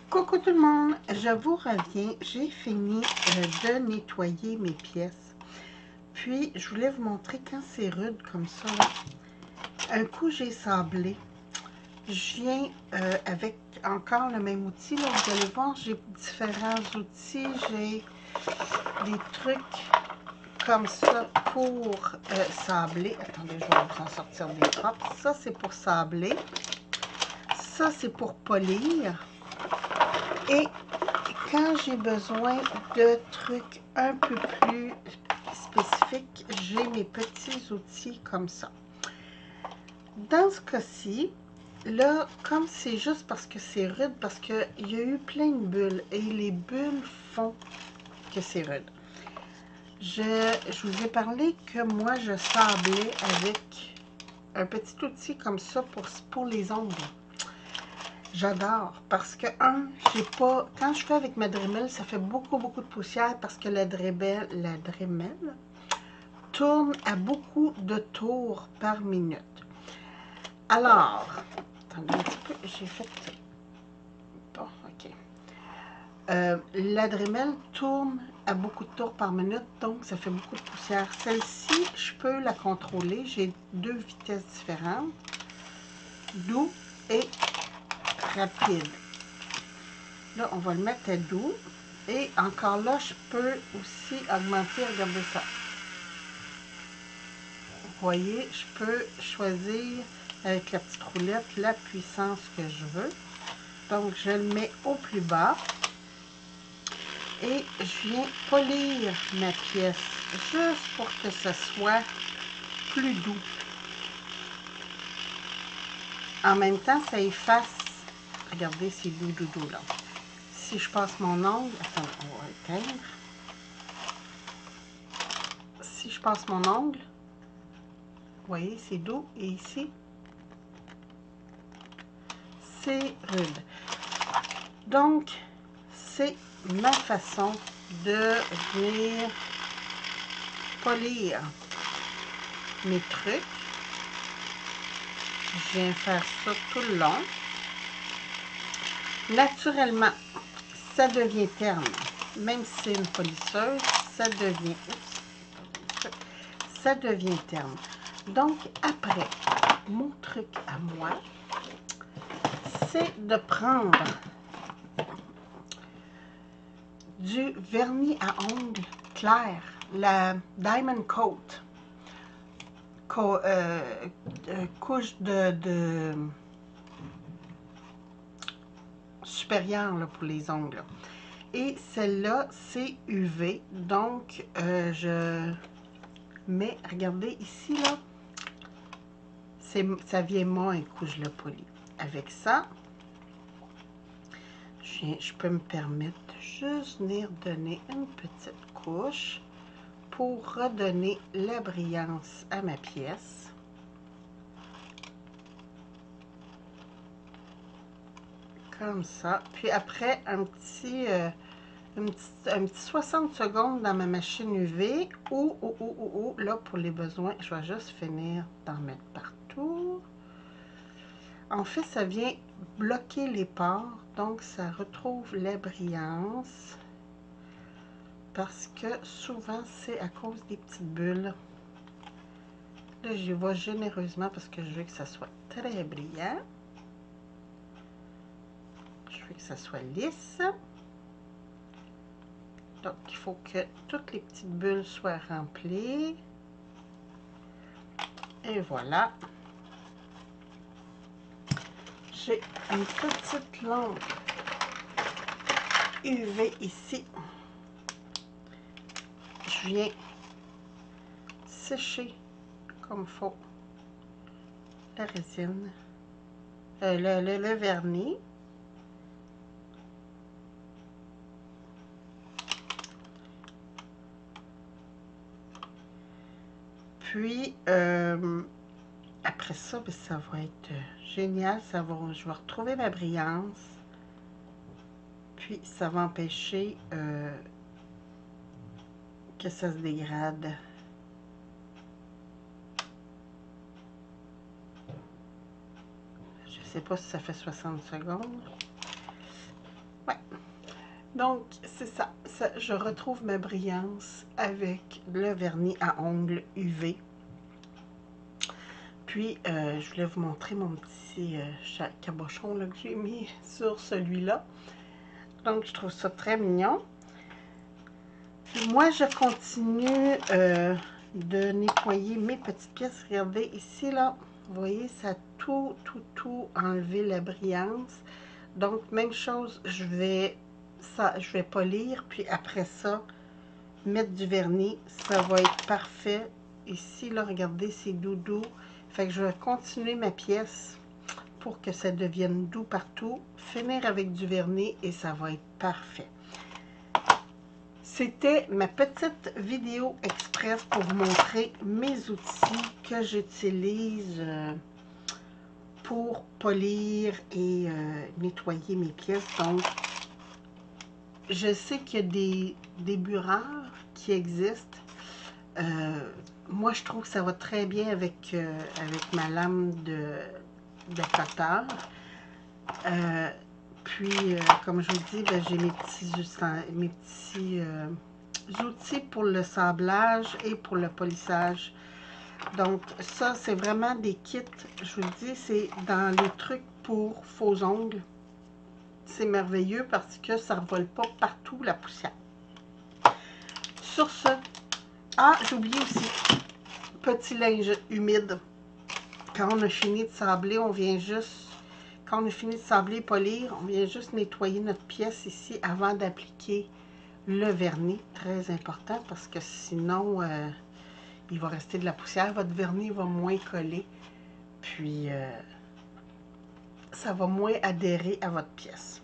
Coucou tout le monde, je vous reviens. J'ai fini de nettoyer mes pièces. Puis, je voulais vous montrer quand c'est rude comme ça. Là. Un coup, j'ai sablé. Je viens avec encore le même outil. Là, vous allez voir, j'ai différents outils. J'ai des trucs comme ça pour sabler. Attendez, je vais vous en sortir des propres. Ça, c'est pour sabler. Ça, c'est pour polir. Et quand j'ai besoin de trucs un peu plus spécifiques, j'ai mes petits outils comme ça. Dans ce cas-ci, là, comme c'est juste parce que c'est rude, parce qu'il y a eu plein de bulles et les bulles font que c'est rude. Je vous ai parlé que moi, je sablais avec un petit outil comme ça pour les ongles. J'adore parce que, j'ai pas. Quand je fais avec ma Dremel, ça fait beaucoup de poussière parce que la Dremel tourne à beaucoup de tours par minute. Alors, attendez un petit peu, j'ai fait. Bon, ok. La Dremel tourne à beaucoup de tours par minute, donc ça fait beaucoup de poussière. Celle-ci, je peux la contrôler. J'ai deux vitesses différentes, doux et rapide. Là, on va le mettre à doux. Et encore là, je peux aussi augmenter, regardez ça. Vous voyez, je peux choisir avec la petite roulette la puissance que je veux. Donc, je le mets au plus bas. Et je viens polir ma pièce juste pour que ce soit plus doux. En même temps, ça efface. Regardez, c'est doux là. Si je passe mon ongle, attends, on va éteindre. Si je passe mon ongle, vous voyez, c'est doux. Et ici, c'est rude. Donc, c'est ma façon de venir polir mes trucs. Je viens faire ça tout le long. Naturellement, ça devient terne. Même si c'est une polisseuse, ça devient terne. Donc, après, mon truc à moi, c'est de prendre du vernis à ongles clair, la Diamond Coat, couche de supérieure là, pour les ongles. Et celle-là, c'est UV. Donc, je mets, regardez ici, là, ça vient moins que je le polis. Avec ça, je peux me permettre de juste venir donner une petite couche pour redonner la brillance à ma pièce. Comme ça. Puis après, un petit 60 secondes dans ma machine UV ou là, pour les besoins, je vais juste finir d'en mettre partout. En fait, ça vient bloquer les pores, donc ça retrouve la brillance. Parce que souvent, c'est à cause des petites bulles. Là, j'y vais généreusement parce que je veux que ça soit très brillant. Je veux que ça soit lisse. Donc, il faut que toutes les petites bulles soient remplies. Et voilà. J'ai une petite lampe UV ici. Je viens sécher comme il faut la résine, le vernis. Puis, après ça, ben, ça va être génial. Je vais retrouver ma brillance. Puis, ça va empêcher que ça se dégrade. Je sais pas si ça fait 60 secondes. Ouais. Donc, c'est ça. Je retrouve ma brillance avec le vernis à ongles UV. Puis, je voulais vous montrer mon petit cabochon là, que j'ai mis sur celui-là. Donc, je trouve ça très mignon. Puis moi, je continue de nettoyer mes petites pièces. Regardez ici, là, vous voyez, ça a tout enlevé la brillance. Donc, même chose, je vais polir, puis après ça, mettre du vernis. Ça va être parfait. Ici, là, regardez, c'est doudou. Fait que je vais continuer ma pièce pour que ça devienne doux partout. Finir avec du vernis et ça va être parfait. C'était ma petite vidéo express pour vous montrer mes outils que j'utilise pour polir et nettoyer mes pièces. Donc, je sais qu'il y a des bureurs qui existent. Moi, je trouve que ça va très bien avec ma lame de cutter. Puis, comme je vous dis, ben, j'ai mes petits outils pour le sablage et pour le polissage. Donc, ça, c'est vraiment des kits. Je vous le dis, c'est dans les trucs pour faux ongles. C'est merveilleux parce que ça ne vole pas partout la poussière. Sur ce, j'ai oublié aussi, petit linge humide. Quand on a fini de sabler, on vient juste... Quand on a fini de sabler et polir, on vient juste nettoyer notre pièce ici avant d'appliquer le vernis. Très important parce que sinon, il va rester de la poussière. Votre vernis va moins coller. Puis, ça va moins adhérer à votre pièce.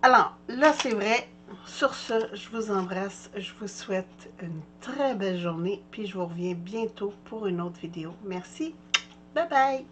Alors, là, c'est vrai. Sur ce, je vous embrasse. Je vous souhaite une très belle journée. Puis, je vous reviens bientôt pour une autre vidéo. Merci. Bye bye.